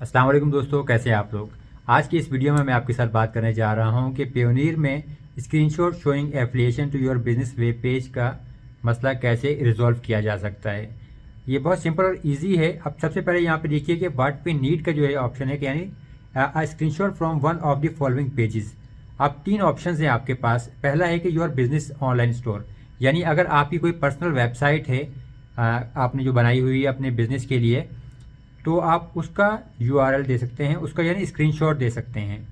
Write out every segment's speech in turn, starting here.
अस्सलाम वालेकुम दोस्तों, कैसे हैं आप लोग। आज की इस वीडियो में मैं आपके साथ बात करने जा रहा हूं कि पेयोनियर में screenshot showing affiliation to your business web page का मसला कैसे रिजॉल्व किया जा सकता है। ये बहुत सिंपल और इजी है। अब सबसे पहले यहाँ पे देखिए कि व्हाट पे नीड का जो है ऑप्शन है कि यानी screenshot from one of the following pages. अब तीन ऑप्शन हैं आपके पास। पहला है कि योर बिजनेस ऑनलाइन स्टोर, यानी अगर आपकी कोई पर्सनल वेबसाइट है आपने जो बनाई हुई है अपने बिजनेस के लिए, तो आप उसका यूआरएल दे सकते हैं, उसका यानी स्क्रीनशॉट दे सकते हैं।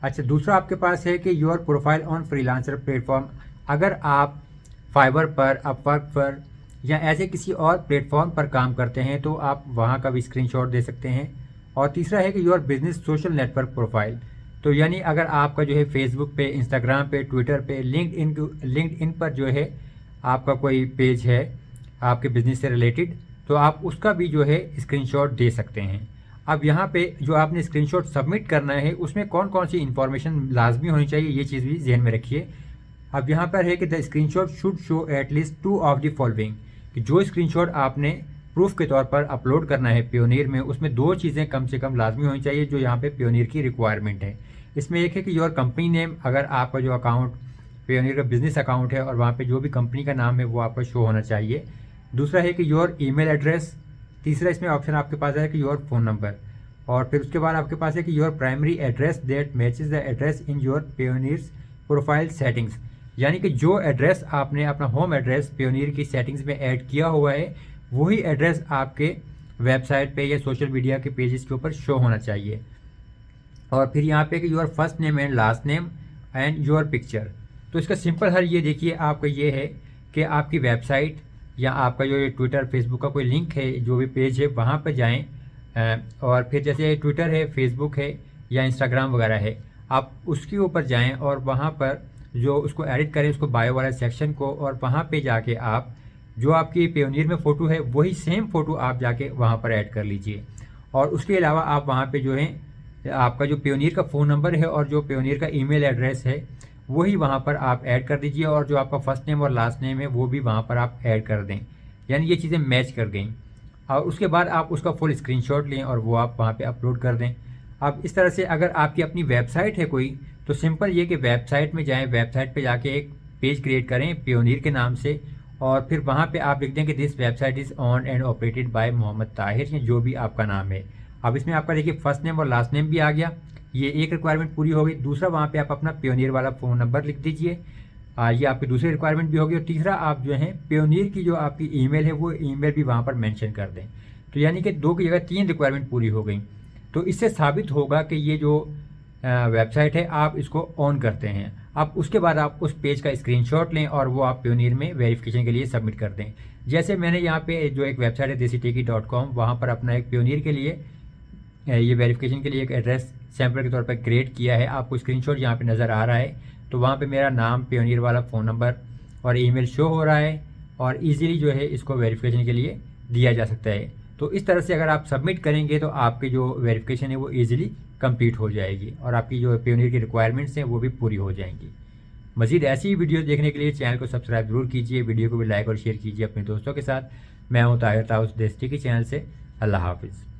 अच्छा, दूसरा आपके पास है कि your profile on freelancer platform. अगर आप फाइवर पर, अपवर्क पर या ऐसे किसी और प्लेटफॉर्म पर काम करते हैं तो आप वहाँ का भी स्क्रीनशॉट दे सकते हैं। और तीसरा है कि your business social network profile, तो यानी अगर आपका जो है फेसबुक पे, इंस्टाग्राम पे, ट्विटर पे, लिंक्डइन पर जो है आपका कोई पेज है आपके बिजनेस से रिलेटेड, तो आप उसका भी जो है स्क्रीनशॉट दे सकते हैं। अब यहाँ पे जो आपने स्क्रीनशॉट सबमिट करना है उसमें कौन कौन सी इन्फॉर्मेशन लाजमी होनी चाहिए, ये चीज़ भी ध्यान में रखिए। अब यहाँ पर है कि the screenshot should show at least two of the following, कि जो स्क्रीनशॉट आपने प्रूफ के तौर पर अपलोड करना है पेयोनियर में, उसमें दो चीज़ें कम से कम लाजमी होनी चाहिए जो यहाँ पे पेयोनियर की रिक्वायरमेंट है। इसमें एक है कि योर कंपनी नेम, अगर आपका जो अकाउंट पेयोनियर का बिजनेस अकाउंट है और वहाँ पे जो भी कंपनी का नाम है वो आपका शो होना चाहिए। दूसरा है कि योर ईमेल एड्रेस। तीसरा इसमें ऑप्शन आपके पास है कि योर फ़ोन नंबर। और फिर उसके बाद आपके पास है कि your primary address that matches the address in your Payoneer's profile settings, यानी कि जो एड्रेस आपने अपना होम एड्रेस पेयोनियर की सेटिंग्स में ऐड किया हुआ है वही एड्रेस आपके वेबसाइट पे या सोशल मीडिया के पेजेस के ऊपर शो होना चाहिए। और फिर यहाँ पे कि your first name and last name and your picture. तो इसका सिंपल हल ये देखिए आपका ये है कि आपकी वेबसाइट या आपका जो ये ट्विटर फेसबुक का कोई लिंक है, जो भी पेज है, वहाँ पर जाएं और फिर जैसे ट्विटर है, फेसबुक है या इंस्टाग्राम वगैरह है, आप उसके ऊपर जाएं और वहाँ पर जो उसको एडिट करें, उसको बायो वाला सेक्शन को, और वहाँ पे जाके आप जो आपकी पेयोनियर में फ़ोटो है वही सेम फ़ोटो आप जाके वहाँ पर ऐड कर लीजिए। और उसके अलावा आप वहाँ पे जो है आपका जो पेयोनियर का फ़ोन नंबर है और जो पेयोनियर का ईमेल एड्रेस है वही वहाँ पर आप ऐड कर दीजिए, और जो आपका फर्स्ट नेम और लास्ट नेम है वो भी वहाँ पर आप ऐड कर दें, यानी ये चीज़ें मैच कर गई। और उसके बाद आप उसका फुल स्क्रीनशॉट लें और वो आप वहाँ पे अपलोड कर दें। अब इस तरह से अगर आपकी अपनी वेबसाइट है कोई, तो सिंपल ये कि वेबसाइट में जाएं, वेबसाइट पे जाके एक पेज क्रिएट करें पेयोनियर के नाम से, और फिर वहाँ पे आप लिख दें कि this website is owned and operated by Mohammad Tahir, या जो भी आपका नाम है। अब इसमें आपका देखिए फर्स्ट नेम और लास्ट नेम भी आ गया, ये एक रिक्वायरमेंट पूरी हो गई। दूसरा, वहाँ पे आप अपना पेयोनियर वाला फ़ोन नंबर लिख दीजिए, ये आपकी दूसरी रिक्वायरमेंट भी होगी। और तीसरा, आप जो है पेयोनियर की जो आपकी ईमेल है वो ईमेल भी वहाँ पर मेंशन कर दें। तो यानी कि दो की जगह तीन रिक्वायरमेंट पूरी हो गई। तो इससे साबित होगा कि ये जो वेबसाइट है आप इसको ऑन करते हैं। अब उसके बाद आप उस पेज का स्क्रीनशॉट लें और वो आप पेयोनियर में वेरिफिकेशन के लिए सबमिट कर दें। जैसे मैंने यहाँ पे जो एक वेबसाइट है desitechie.com, वहाँ पर अपना एक पेयोनियर के लिए ये वेरिफिकेशन के लिए एक एड्रेस सैम्पल के तौर पर क्रिएट किया है। आपको स्क्रीनशॉट यहाँ पे नज़र आ रहा है, तो वहाँ पे मेरा नाम, पेयोनियर वाला फ़ोन नंबर और ईमेल शो हो रहा है, और इजीली जो है इसको वेरिफिकेशन के लिए दिया जा सकता है। तो इस तरह से अगर आप सबमिट करेंगे तो आपकी जो वेरिफिकेशन है वो ईजिली कंप्लीट हो जाएगी और आपकी जो पेयोनियर की रिक्वायरमेंट्स हैं वो भी पूरी हो जाएंगी। मज़ीद ऐसी ही वीडियोस देखने के लिए चैनल को सब्सक्राइब जरूर कीजिए, वीडियो को भी लाइक और शेयर कीजिए अपने दोस्तों के साथ। मैं हूँ ताहिर ताउस देसी की चैनल से। अल्लाह हाफिज़।